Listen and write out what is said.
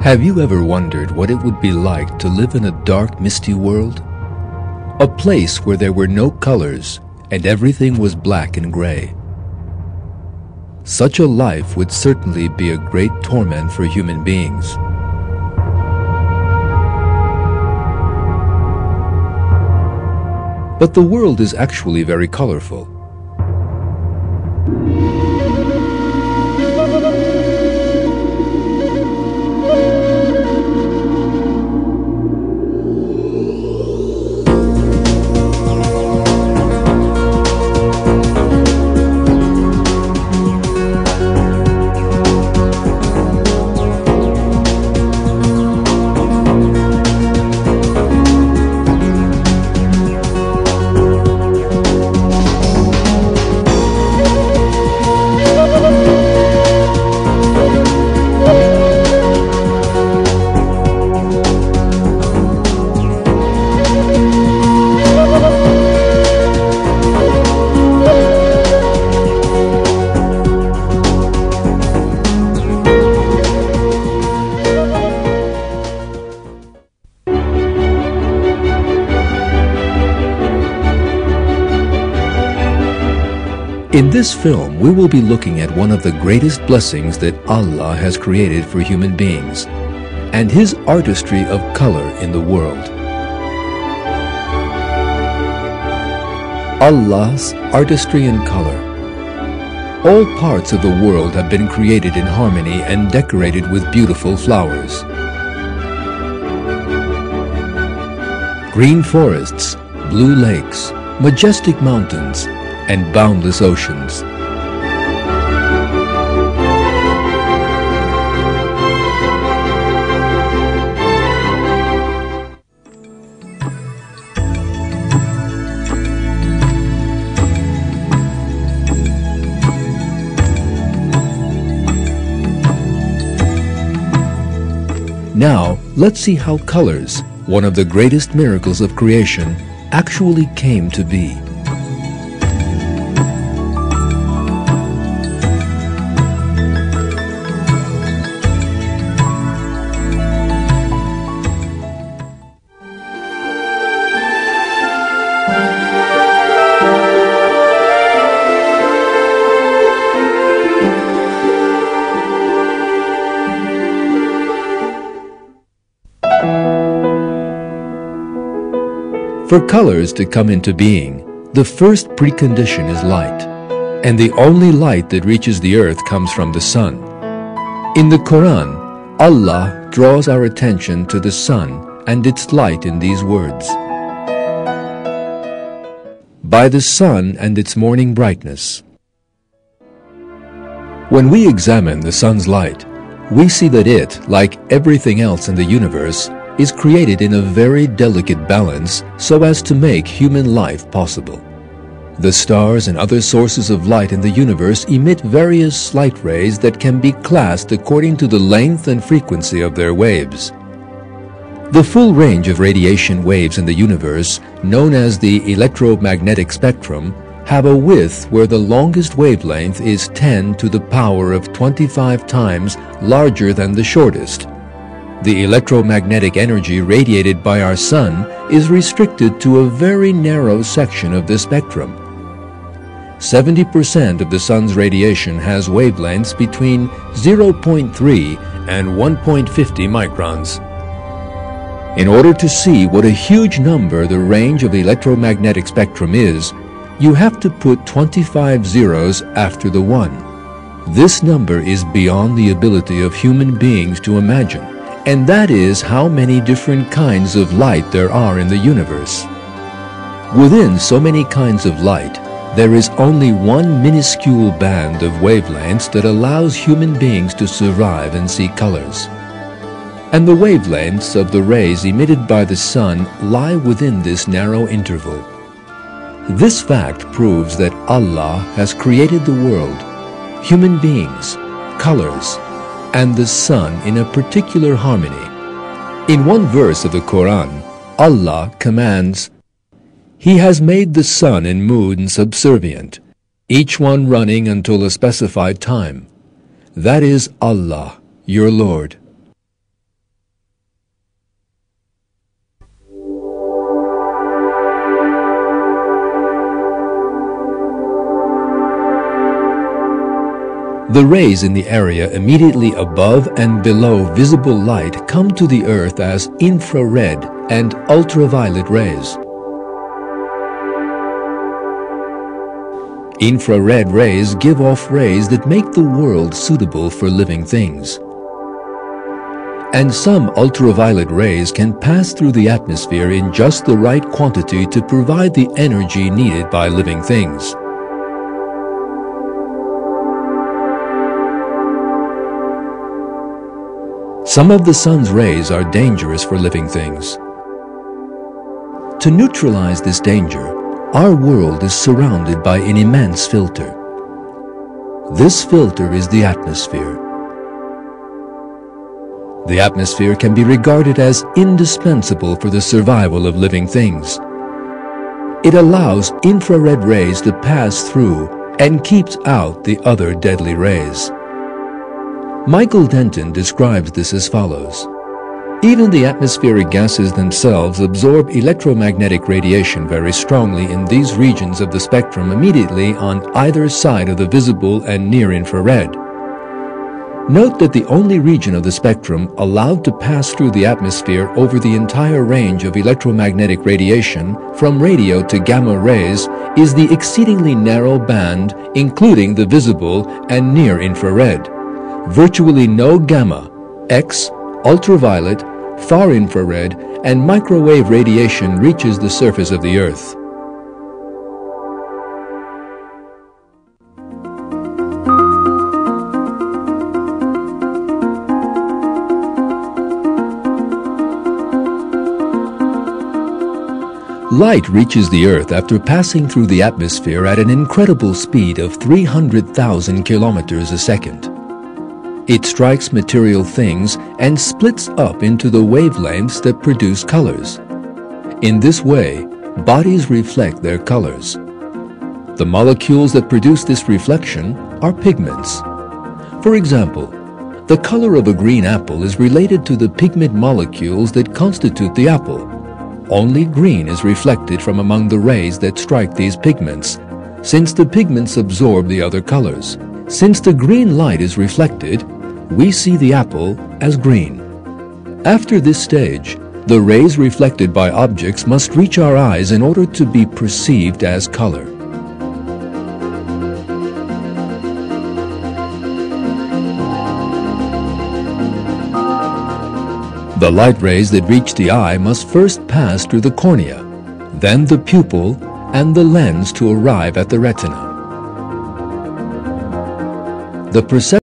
Have you ever wondered what it would be like to live in a dark, misty world? A place where there were no colors and everything was black and gray. Such a life would certainly be a great torment for human beings. But the world is actually very colorful. In this film, we will be looking at one of the greatest blessings that Allah has created for human beings, and His artistry of color in the world. Allah's artistry in color. All parts of the world have been created in harmony and decorated with beautiful flowers. Green forests, blue lakes, majestic mountains, and boundless oceans. Now, let's see how colors, one of the greatest miracles of creation, actually came to be. For colors to come into being, the first precondition is light, and the only light that reaches the earth comes from the sun. In the Quran, Allah draws our attention to the sun and its light in these words: "By the sun and its morning brightness." When we examine the sun's light, we see that it, like everything else in the universe, is created in a very delicate balance so as to make human life possible. The stars and other sources of light in the universe emit various light rays that can be classed according to the length and frequency of their waves. The full range of radiation waves in the universe, known as the electromagnetic spectrum, have a width where the longest wavelength is 10 to the power of 25 times larger than the shortest. The electromagnetic energy radiated by our sun is restricted to a very narrow section of this spectrum. 70% of the sun's radiation has wavelengths between 0.3 and 1.50 microns. In order to see what a huge number the range of the electromagnetic spectrum is, you have to put 25 zeros after the 1. This number is beyond the ability of human beings to imagine. And that is how many different kinds of light there are in the universe. Within so many kinds of light, there is only one minuscule band of wavelengths that allows human beings to survive and see colors. And the wavelengths of the rays emitted by the sun lie within this narrow interval. This fact proves that Allah has created the world, human beings, colors, and the sun in a particular harmony. In one verse of the Quran, Allah commands, "He has made the sun and moon subservient, each one running until a specified time. That is Allah, your Lord." The rays in the area immediately above and below visible light come to the Earth as infrared and ultraviolet rays. Infrared rays give off rays that make the world suitable for living things. And some ultraviolet rays can pass through the atmosphere in just the right quantity to provide the energy needed by living things. Some of the sun's rays are dangerous for living things. To neutralize this danger, our world is surrounded by an immense filter. This filter is the atmosphere. The atmosphere can be regarded as indispensable for the survival of living things. It allows infrared rays to pass through and keeps out the other deadly rays. Michael Denton describes this as follows. Even the atmospheric gases themselves absorb electromagnetic radiation very strongly in these regions of the spectrum immediately on either side of the visible and near-infrared. Note that the only region of the spectrum allowed to pass through the atmosphere over the entire range of electromagnetic radiation from radio to gamma rays is the exceedingly narrow band including the visible and near-infrared. Virtually no gamma, X, ultraviolet, far infrared, and microwave radiation reaches the surface of the Earth. Light reaches the Earth after passing through the atmosphere at an incredible speed of 300,000 kilometers a second. It strikes material things and splits up into the wavelengths that produce colors. In this way, bodies reflect their colors. The molecules that produce this reflection are pigments. For example, the color of a green apple is related to the pigment molecules that constitute the apple. Only green is reflected from among the rays that strike these pigments, since the pigments absorb the other colors. Since the green light is reflected, we see the apple as green. After this stage, the rays reflected by objects must reach our eyes in order to be perceived as color. The light rays that reach the eye must first pass through the cornea, then the pupil and the lens to arrive at the retina. The perception